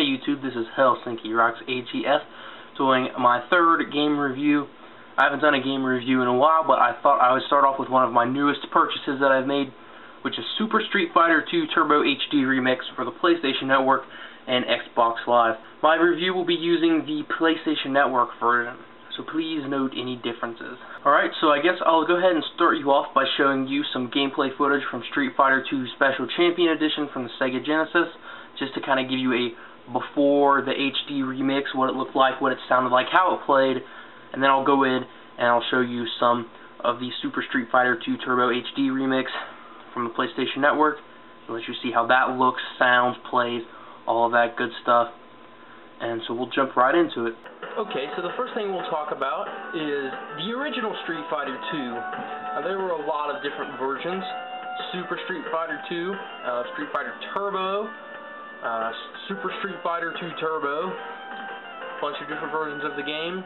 Hey YouTube, this is HelsinkirocksAGF doing my third game review. I haven't done a game review in a while, but I thought I would start off with one of my newest purchases that I've made, which is Super Street Fighter 2 Turbo HD Remix for the PlayStation Network and Xbox Live. My review will be using the PlayStation Network version, so please note any differences. Alright, so I guess I'll go ahead and start you off by showing you some gameplay footage from Street Fighter 2 Special Champion Edition from the Sega Genesis, just to kind of give you a before the HD remix, what it looked like, what it sounded like, how it played, and then I'll go in and I'll show you some of the Super Street Fighter 2 Turbo HD remix from the PlayStation Network, and let you see how that looks, sounds, plays, all of that good stuff. And so we'll jump right into it. Okay, so the first thing we'll talk about is the original Street Fighter 2. There were a lot of different versions. Super Street Fighter 2, Street Fighter Turbo, Super Street Fighter 2 Turbo, a bunch of different versions of the game.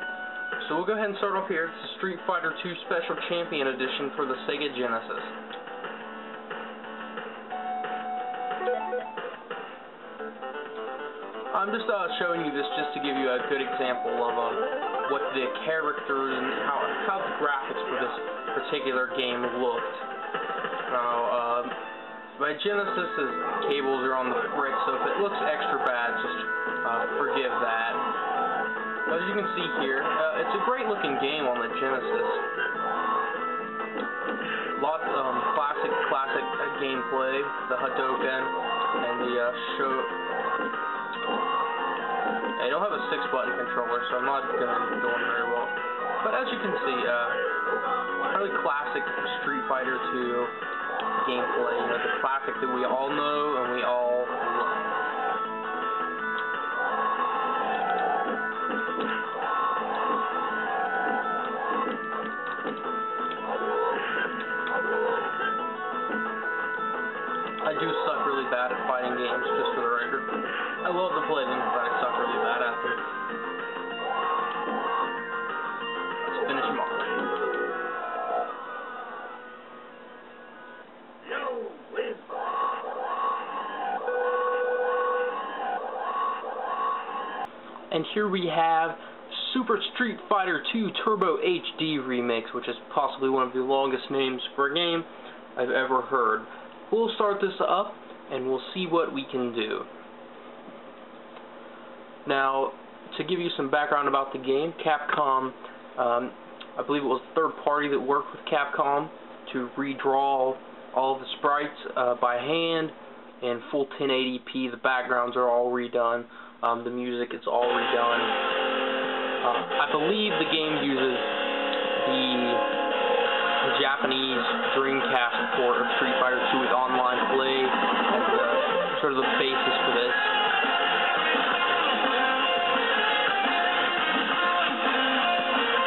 So we'll go ahead and start off here. It's the Street Fighter 2 Special Champion Edition for the Sega Genesis. I'm just showing you this just to give you a good example of what the characters and how the graphics for this particular game looked. Now, my Genesis's cables are on the frick, so if it looks extra bad, just forgive that. As you can see here, it's a great looking game on the Genesis. Lots of classic gameplay, the Hadouken and the I don't have a 6-button controller, so I'm not going to be doing very well. But as you can see, really classic Street Fighter 2 gameplay, you know, the classic that we all know and we all love. I do suck really bad at fighting games, just for the record. I love to play them, but I suck really bad at them. Let's finish them off. And here we have Super Street Fighter 2 Turbo HD Remix, which is possibly one of the longest names for a game I've ever heard. We'll start this up and we'll see what we can do. Now, to give you some background about the game, Capcom, I believe it was a third party that worked with Capcom to redraw all of the sprites by hand in full 1080p. The backgrounds are all redone. The music is all redone. I believe the game uses the Japanese Dreamcast port of Street Fighter 2 with online play as sort of the basis for this.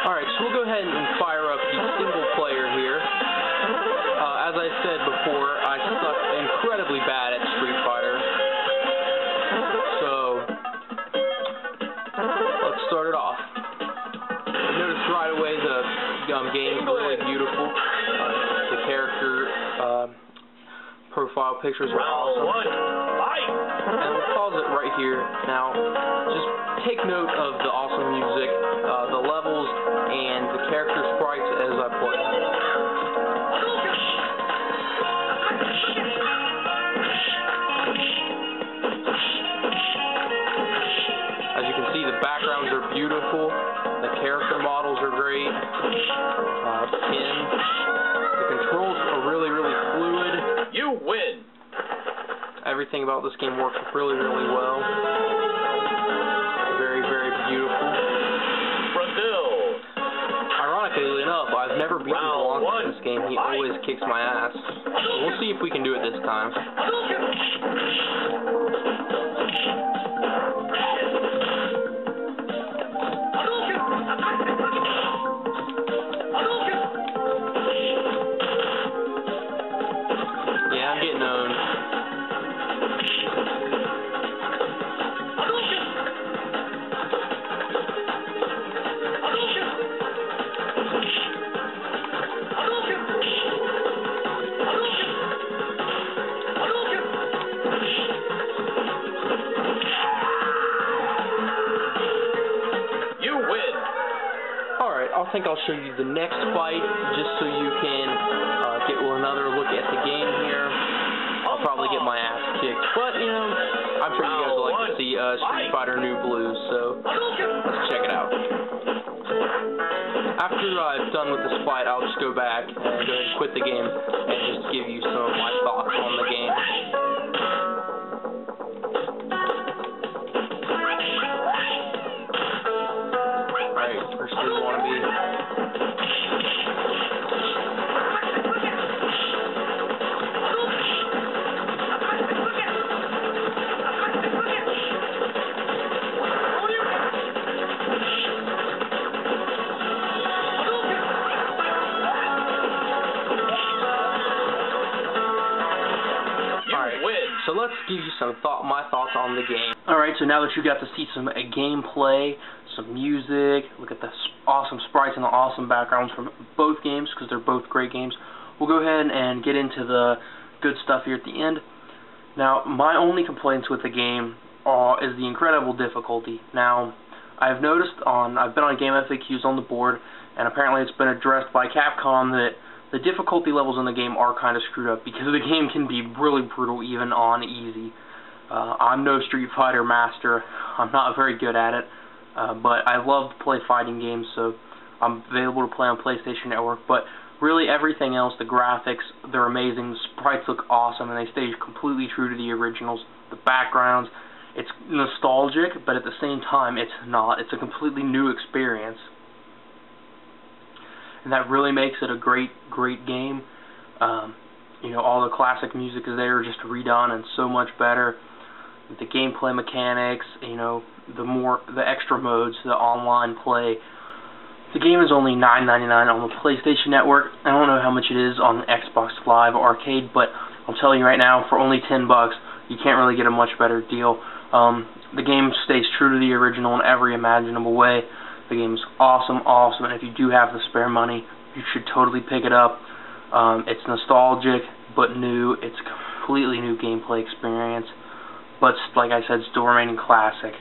Alright, so we'll go ahead and fire up the single player here. As I said before, I suck incredibly bad at Street Fighter. Start it off. Notice right away the game is really beautiful. The character profile pictures are awesome. And we'll pause it right here. Now, just take note of the awesome music, the levels, and the character sprites as I play. The backgrounds are beautiful, the character models are great, the controls are really fluid. You win! Everything about this game works really well. Very beautiful. Brazil! Ironically enough, I've never beaten Blanc in this game. He always kicks my ass. We'll see if we can do it this time. think I'll show you the next fight, just so you can get another look at the game here. I'll probably get my ass kicked, but, you know, I'm sure you guys will like to see Street Fighter New Blues, so let's check it out. After I've done with this fight, I'll just go back and go ahead and quit the game and just give you some of my thoughts on the game. Alright, first we want to be... So let's give you my thoughts on the game. Alright, so now that you got to see some gameplay, some music, look at the awesome sprites and the awesome backgrounds from both games, because they're both great games, we'll go ahead and get into the good stuff here at the end. Now, my only complaints with the game is the incredible difficulty. Now, I've been on Game FAQs on the board, and apparently it's been addressed by Capcom that the difficulty levels in the game are kind of screwed up, because the game can be really brutal even on easy. I'm no Street Fighter master. I'm not very good at it, but I love to play fighting games, so I'm available to play on PlayStation Network. But really everything else, the graphics, they're amazing. The sprites look awesome, and they stay completely true to the originals. The backgrounds, it's nostalgic, but at the same time it's not. It's a completely new experience. And that really makes it a great game. You know, all the classic music is there, just redone and so much better. The gameplay mechanics, you know, the extra modes, the online play. The game is only $9.99 on the PlayStation Network. I don't know how much it is on the Xbox Live Arcade, but I'm telling you right now, for only $10, you can't really get a much better deal. The game stays true to the original in every imaginable way. The game is awesome, and if you do have the spare money, you should totally pick it up. It's nostalgic, but new. It's a completely new gameplay experience, but like I said, still remaining classic.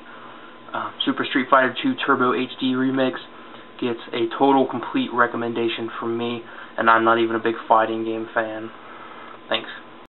Super Street Fighter 2 Turbo HD Remix gets a total complete recommendation from me, and I'm not even a big fighting game fan. Thanks.